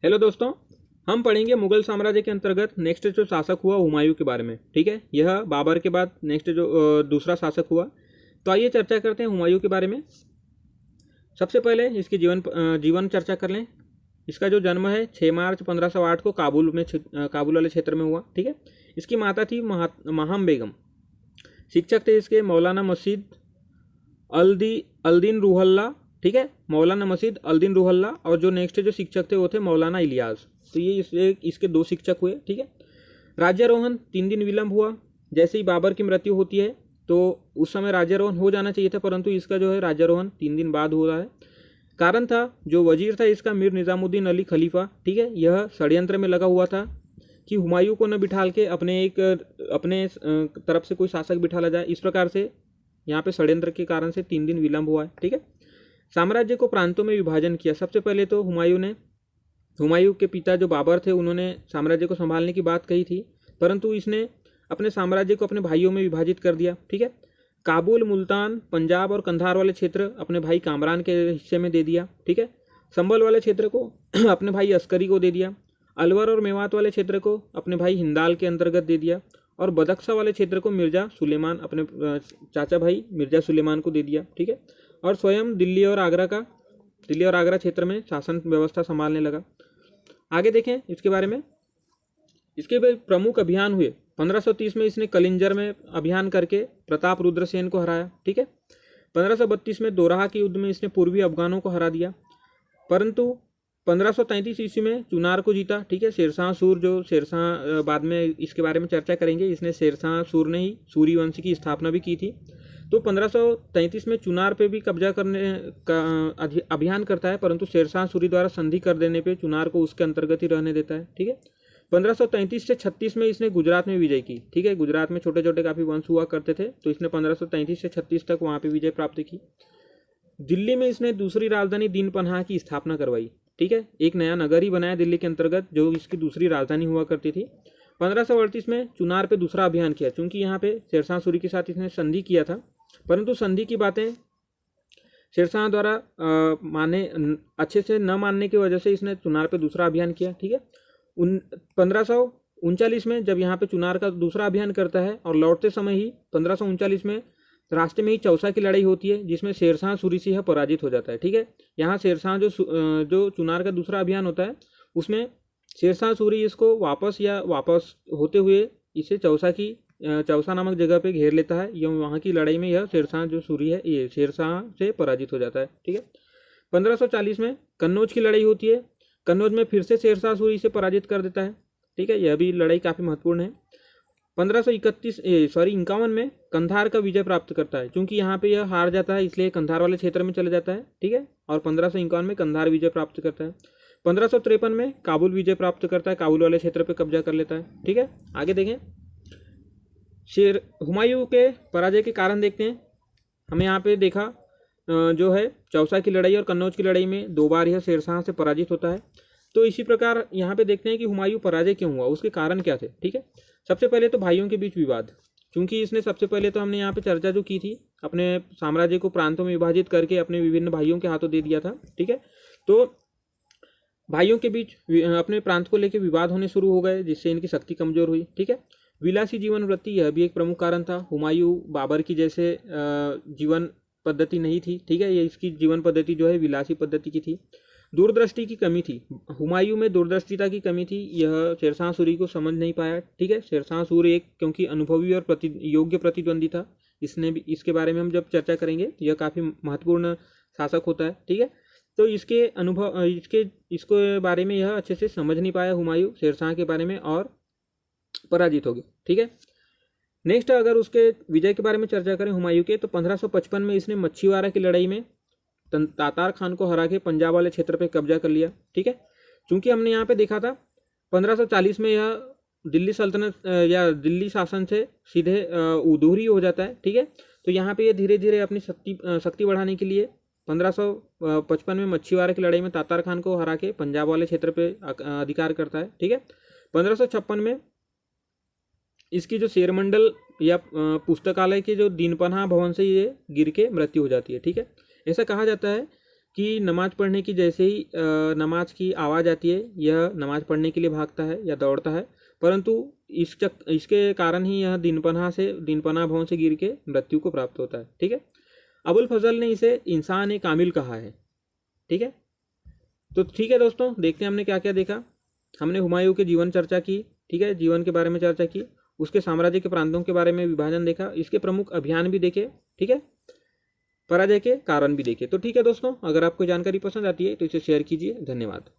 Hello दोस्तों, हम पढ़ेंगे मुगल साम्राज्य के अंतर्गत नेक्स्ट जो शासक हुआ हुमायूं के बारे में। ठीक है, यह बाबर के बाद नेक्स्ट जो दूसरा शासक हुआ। तो आइए चर्चा करते हैं हुमायूं के बारे में। सबसे पहले इसकी जीवन चर्चा कर लें। इसका जो जन्म है 6 मार्च 1508 को काबुल वाले क्षेत्र में हुआ। ठीक है, इसकी माता थी महाम बेगम। शिक्षक थे इसके मौलाना मस्जिद अल्दीन रूहल्ला। ठीक है, मौलाना मस्जिद अल्दीन रूहल्ला। और जो नेक्स्ट जो शिक्षक थे वो थे मौलाना इलियास। तो ये इसके दो शिक्षक हुए। ठीक है, राज्यारोहण 3 दिन विलंब हुआ। जैसे ही बाबर की मृत्यु होती है तो उस समय राज्यारोहण हो जाना चाहिए था, परंतु इसका जो है राज्यारोहण 3 दिन बाद हो रहा है। कारण था, जो वजीर था इसका मीर निज़ामुद्दीन अली खलीफा। ठीक है, यह षड्यंत्र में लगा हुआ था कि हुमायूं को न बिठाल के अपने तरफ से कोई शासक बिठाला जाए। इस प्रकार से यहाँ पे षड्यंत्र के कारण से 3 दिन विलंब हुआ है। ठीक है, साम्राज्य को प्रांतों में विभाजन किया। सबसे पहले तो हुमायूं के पिता जो बाबर थे उन्होंने साम्राज्य को संभालने की बात कही थी, परंतु इसने अपने साम्राज्य को अपने भाइयों में विभाजित कर दिया। ठीक है, काबुल, मुल्तान, पंजाब और कंधार वाले क्षेत्र अपने भाई कामरान के हिस्से में दे दिया। ठीक है, संभल वाले क्षेत्र को अपने भाई अस्करी को दे दिया। अलवर और मेवात वाले क्षेत्र को अपने भाई हिंदाल के अंतर्गत दे दिया। और बदख्शा वाले क्षेत्र को मिर्जा सुलेमान, अपने चाचा भाई मिर्जा सुलेमान को दे दिया। ठीक है, और स्वयं दिल्ली और आगरा क्षेत्र में शासन व्यवस्था संभालने लगा। आगे देखें इसके बारे में। इसके प्रमुख अभियान हुए। 1530 में इसने कलिंजर में अभियान करके प्रताप रुद्रसेन को हराया। ठीक है, 1532 में दोराहा के युद्ध में इसने पूर्वी अफगानों को हरा दिया। परंतु 1533 ईस्वी में चुनार को जीता। ठीक है, शेरशाह सूर, जो शेरशाह बाद में इसके बारे में चर्चा करेंगे, इसने शेरशाह सूर ने ही सूरी वंश की स्थापना भी की थी। तो 1533 में चुनार पे भी कब्जा करने का अभियान करता है, परंतु शेरशाह सूरी द्वारा संधि कर देने पे चुनार को उसके अंतर्गत ही रहने देता है। ठीक है, 1533 से 36 में इसने गुजरात में विजय की। ठीक है, गुजरात में छोटे छोटे काफ़ी वंश हुआ करते थे, तो इसने 1533 से 36 तक वहाँ पे विजय प्राप्त की। दिल्ली में इसने दूसरी राजधानी दीन पनाह की स्थापना करवाई। ठीक है, एक नया नगर ही बनाया दिल्ली के अंतर्गत, जो इसकी दूसरी राजधानी हुआ करती थी। 1538 में चुनार पे दूसरा अभियान किया, चूंकि यहाँ पे शेरशाह सूरी के साथ इसने संधि किया था, परंतु संधि की बातें शेरशाह द्वारा अच्छे से न मानने की वजह से इसने चुनार पे दूसरा अभियान किया। ठीक है, 1539 में जब यहाँ पे चुनार का दूसरा अभियान करता है और लौटते समय ही 1539 में रास्ते में ही चौसा की लड़ाई होती है, जिसमें शेरशाह सूरी से यह पराजित हो जाता है। ठीक है, यहाँ शेरशाह जो चुनार का दूसरा अभियान होता है उसमें शेरशाह सूरी इसको वापस होते हुए इसे चौसा नामक जगह पे घेर लेता है। यह वहाँ की लड़ाई में यह शेरशाह जो सूरी है ये शेरशाह से पराजित हो जाता है। ठीक है, 1540 में कन्नौज की लड़ाई होती है। कन्नौज में फिर से शेरशाह सूरी से पराजित कर देता है। ठीक है, यह भी लड़ाई काफ़ी महत्वपूर्ण है। 1551 में कंधार का विजय प्राप्त करता है। चूंकि यहाँ पे यह हार जाता है इसलिए कंधार वाले क्षेत्र में चले जाता है। ठीक है, और 1551 में कंधार विजय प्राप्त करता है। 1553 में काबुल विजय प्राप्त करता है, काबुल वाले क्षेत्र पे कब्जा कर लेता है। ठीक है, आगे देखें। हुमायूं के पराजय के कारण देखते हैं। हमें यहाँ पे देखा जो है चौसा की लड़ाई और कन्नौज की लड़ाई में 2 बार यह शेरशाह से पराजित होता है। तो इसी प्रकार यहाँ पे देखते हैं कि हुमायूं पराजय क्यों हुआ, उसके कारण क्या थे। ठीक है, सबसे पहले तो भाइयों के बीच विवाद। क्योंकि इसने सबसे पहले तो हमने यहाँ पे चर्चा जो की थी, अपने साम्राज्य को प्रांतों में विभाजित करके अपने विभिन्न भाइयों के हाथों दे दिया था। ठीक है, तो भाइयों के बीच अपने प्रांत को लेकर विवाद होने शुरू हो गए, जिससे इनकी शक्ति कमजोर हुई। ठीक है, विलासी जीवन वृत्ति, यह भी एक प्रमुख कारण था। हुमायूं बाबर की जैसे जीवन पद्धति नहीं थी। ठीक है, ये इसकी जीवन पद्धति जो है विलासी पद्धति की थी। दूरदृष्टि की कमी थी, हुमायूं में दूरदृष्टिता की कमी थी, यह शेरशाह सूरी को समझ नहीं पाया। ठीक है, शेरशाह सूरी क्योंकि अनुभवी और योग्य प्रतिद्वंदी था, इसने भी इसके बारे में हम जब चर्चा करेंगे, यह काफ़ी महत्वपूर्ण शासक होता है। ठीक है, तो इसके बारे में यह अच्छे से समझ नहीं पाया हुमायूं शेरशाह के बारे में, और पराजित हो गए। ठीक है, नेक्स्ट अगर उसके विजय के बारे में चर्चा करें हुमायूं के, तो 1555 में इसने मच्छीवाड़ा की लड़ाई में तातार खान को हरा के पंजाब वाले क्षेत्र पे कब्जा कर लिया। ठीक है, चूंकि हमने यहाँ पे देखा था 1540 में यह दिल्ली सल्तनत या दिल्ली शासन से सीधे उदूरी हो जाता है। ठीक है, तो यहाँ पे ये धीरे धीरे अपनी शक्ति बढ़ाने के लिए 1555 में मच्छीवाड़ा की लड़ाई में तातार खान को हरा के पंजाब वाले क्षेत्र पे अधिकार करता है। ठीक है, 1556 में इसकी जो शेरमंडल या पुस्तकालय के जो दीनपनाह भवन से ये गिर के मृत्यु हो जाती है। ठीक है, ऐसा कहा जाता है कि नमाज पढ़ने की जैसे ही नमाज की आवाज़ आती है यह नमाज पढ़ने के लिए भागता है या दौड़ता है, परंतु इसके कारण ही यह दिन पनाह भवन से गिर के मृत्यु को प्राप्त होता है। ठीक है, अबुल फजल ने इसे इंसान ए कामिल कहा है। ठीक है, तो ठीक है दोस्तों, देखते हैं हमने क्या क्या देखा। हमने हुमायूं के जीवन चर्चा की, ठीक है, जीवन के बारे में चर्चा की, उसके साम्राज्य के प्रांतों के बारे में विभाजन देखा, इसके प्रमुख अभियान भी देखे, ठीक है, पराजय के कारण भी देखे। तो ठीक है दोस्तों, अगर आपको जानकारी पसंद आती है तो इसे शेयर कीजिए। धन्यवाद।